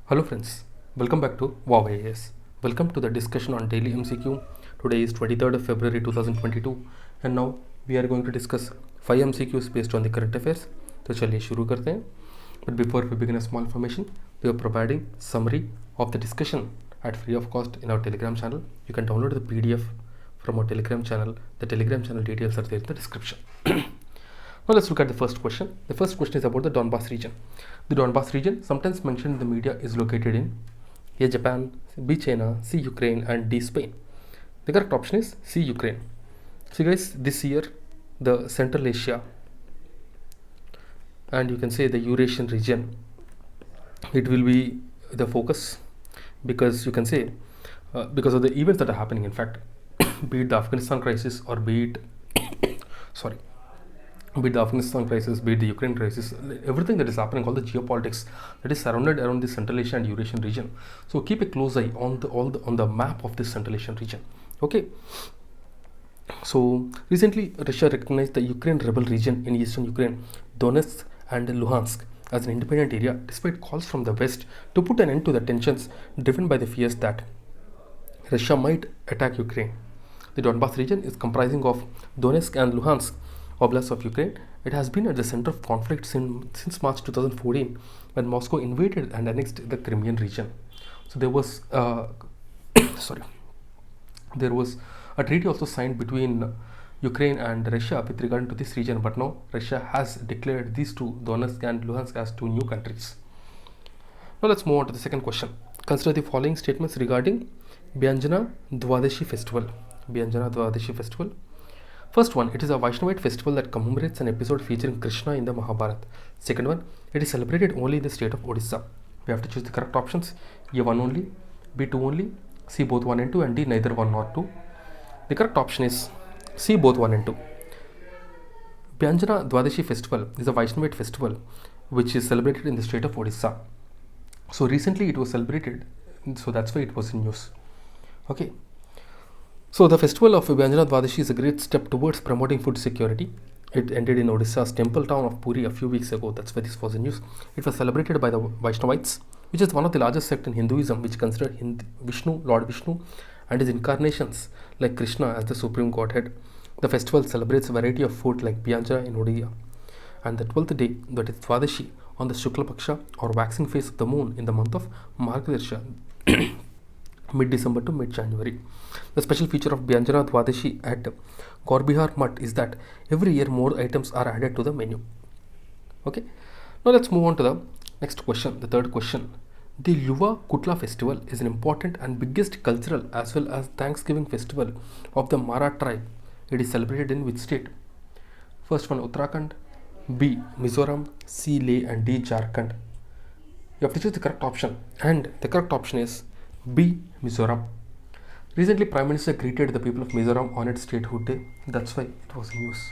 Hello friends, welcome back to VOWIAS. Welcome to the discussion on daily MCQ. Today is 23rd of February 2022 and now we are going to discuss 5 MCQs based on the current affairs. तो चलिए शुरू करते हैं. But before we begin, a small information. We are providing summary of the discussion at free of cost in our Telegram channel. You can download the PDF from our Telegram channel. The Telegram channel details are there in the description. Now let's look at the first question. The first question is about the Donbas region. The Donbas region, sometimes mentioned in the media, is located in A. Japan, B. China, C. Ukraine, and D. Spain. The correct option is C. Ukraine. So guys, this year the Central Asia and you can say the Eurasian region, it will be the focus because you can say because of the events that are happening. In fact, be it the Afghanistan crisis or be it be it the Afghanistan crisis, be it the Ukraine crisis, everything that is happening, all the geopolitics that is surrounded around the Central Asia and Eurasian region. So keep a close eye on the map of this Central Asian region. Okay. So recently, Russia recognized the Ukraine rebel region in eastern Ukraine, Donetsk and Luhansk, as an independent area, despite calls from the West to put an end to the tensions driven by the fears that Russia might attack Ukraine. The Donbas region is comprising of Donetsk and Luhansk Oblast of Ukraine. It has been at the center of conflict since March 2014 when Moscow invaded and annexed the Crimean region. So there was there was a treaty also signed between Ukraine and Russia with regard to this region, but now Russia has declared these two, Donetsk and Luhansk, as two new countries. Now let's move on to the second question. Consider the following statements regarding Vyanjana Dwadashi festival. Vyanjana Dwadashi festival. First one, it is a Vaishnavite festival that commemorates an episode featuring Krishna in the Mahabharata. Second one, it is celebrated only in the state of Odisha. We have to choose the correct options. A 1 only, B 2 only, C both 1 and 2, and D neither 1 nor 2. The correct option is C both 1 and 2. Vyanjana Dwadashi festival is a Vaishnavite festival which is celebrated in the state of Odisha. So recently it was celebrated, so that's why it was in news. Okay. So the festival of Vyanjana Dwadashi is a great step towards promoting food security. It ended in Odisha's temple town of Puri a few weeks ago. That's why this was in news. It was celebrated by the Vaishnavites, which is one of the largest sects in Hinduism, which consider Lord Vishnu and his incarnations like Krishna as the supreme godhead. The festival celebrates a variety of food like Vyanjana in Odia. And the 12th day, that is Dwadashi, on the Shukla Paksha or waxing phase of the moon in the month of Margadirsha, mid-December to mid-January. The special feature of Vyanjana Dwadashi at Gorbihar Mutt is that every year more items are added to the menu. Okay. Now let's move on to the next question, the third question. The Yuva Kutla festival is an important and biggest cultural as well as Thanksgiving festival of the Mara tribe. It is celebrated in which state? First one, Uttarakhand, B. Mizoram, C. Leh, and D. Jharkhand. You have to choose the correct option, and the correct option is B. Mizoram. Recently, Prime Minister greeted the people of Mizoram on its statehood day. That's why it was in news.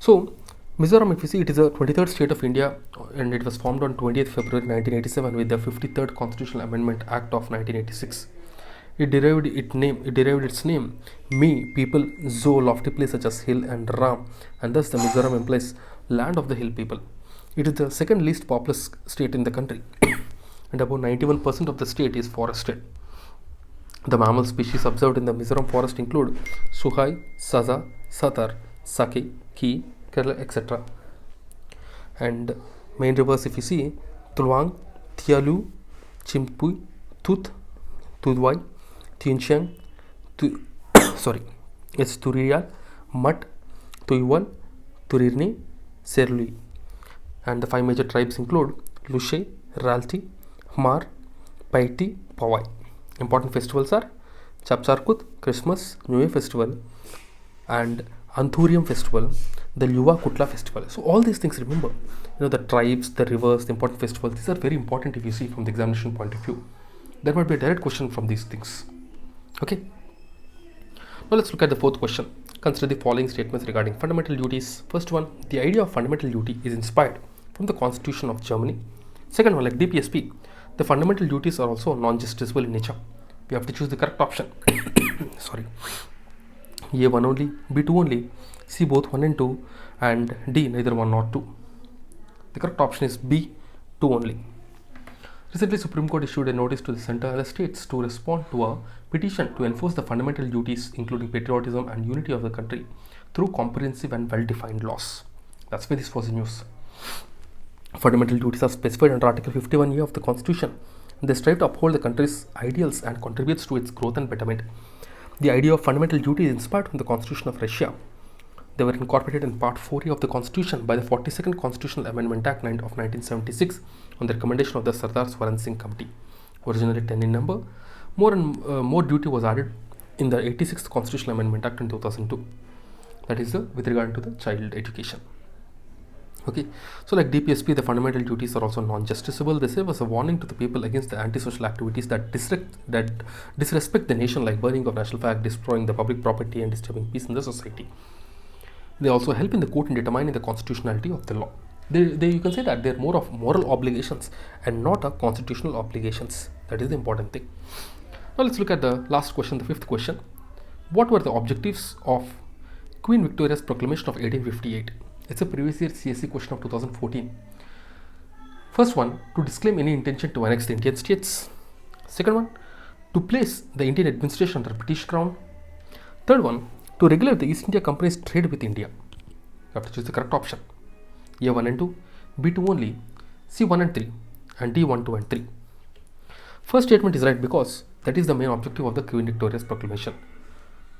So, Mizoram, if you see, it is a 23rd state of India and it was formed on 20th February 1987 with the 53rd Constitutional Amendment Act of 1986. It derived its name, Me, people, Zo, lofty place such as hill, and Ram, and thus the Mizoram implies land of the hill people. It is the second least populous state in the country and about 91% of the state is forested. The mammal species observed in the Mizoram forest include Suhai, Saza, Satar, Sake, Ki, Kerala, etc. And main rivers, if you see, Tulwang, Thialu, Chimpui, Tut, Tudwai, Tianxiang, Turiyal, Mat, Tuiwal, Turirni, Serlui. And the 5 major tribes include Lushe, Ralti, Hmar, Paiti, Pawai. Important festivals are Chapcharkut, Christmas, New Year festival, and Anthurium festival, the Yuva Kutla festival. So all these things, remember, the tribes, the rivers, the important festivals, these are very important if you see from the examination point of view. There might be a direct question from these things. Okay. Now let's look at the fourth question. Consider the following statements regarding fundamental duties. First one, the idea of fundamental duty is inspired from the Constitution of Germany. Second one, like DPSP, the fundamental duties are also non-justiciable in nature. We have to choose the correct option. A 1 only, B 2 only, C both 1 and 2, and D neither 1 nor 2. The correct option is B 2 only. Recently, Supreme Court issued a notice to the center and the states to respond to a petition to enforce the fundamental duties, including patriotism and unity of the country, through comprehensive and well-defined laws. That's why this was in news. Fundamental duties are specified under Article 51A of the Constitution. They strive to uphold the country's ideals and contributes to its growth and betterment. The idea of fundamental duty is inspired from the Constitution of Russia. They were incorporated in Part 4A of the Constitution by the 42nd Constitutional Amendment Act of 1976 on the recommendation of the Sardar Swaran Singh Committee. Originally 10 in number, more duty was added in the 86th Constitutional Amendment Act in 2002. That is with regard to the child education. Okay, so like DPSP, the fundamental duties are also non-justiciable. They serve as a warning to the people against the antisocial activities that disrespect the nation, like burning of national flag, destroying the public property, and disturbing peace in the society. They also help in the court in determining the constitutionality of the law. You can say that they're more of moral obligations and not a constitutional obligations. That is the important thing. Now let's look at the last question, the fifth question. What were the objectives of Queen Victoria's Proclamation of 1858? It's a previous year CSE question of 2014. First one, to disclaim any intention to annex the Indian states. Second one, to place the Indian administration under British crown. Third one, to regulate the East India Company's trade with India. You have to choose the correct option. A1 and 2, B2 only, C1 and 3, and D1, 2 and 3. First statement is right because that is the main objective of the Queen Victoria's Proclamation.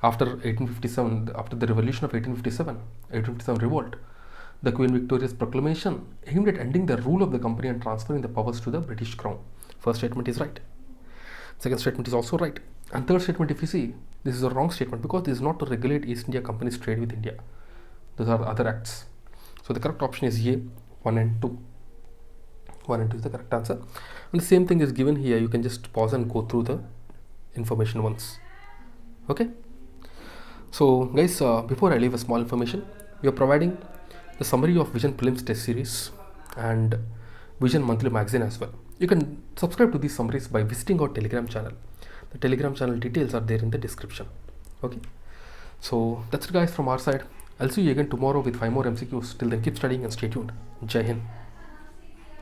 After 1857, after the revolution of 1857 revolt, the Queen Victoria's Proclamation aimed at ending the rule of the company and transferring the powers to the British crown. First statement is right. Second statement is also right. And third statement, if you see, this is a wrong statement because this is not to regulate East India Company's trade with India. Those are other acts. So the correct option is A, 1 and 2. 1 and 2 is the correct answer. And the same thing is given here. You can just pause and go through the information once. Okay. So guys, before I leave a small information, we are providing the summary of Vision Prelims test series and Vision monthly magazine as well. You can subscribe to these summaries by visiting our Telegram channel. The Telegram channel details are there in the description. Okay, so that's it guys from our side. I'll see you again tomorrow with 5 more MCQs. Till then, keep studying and stay tuned. Jai Hind.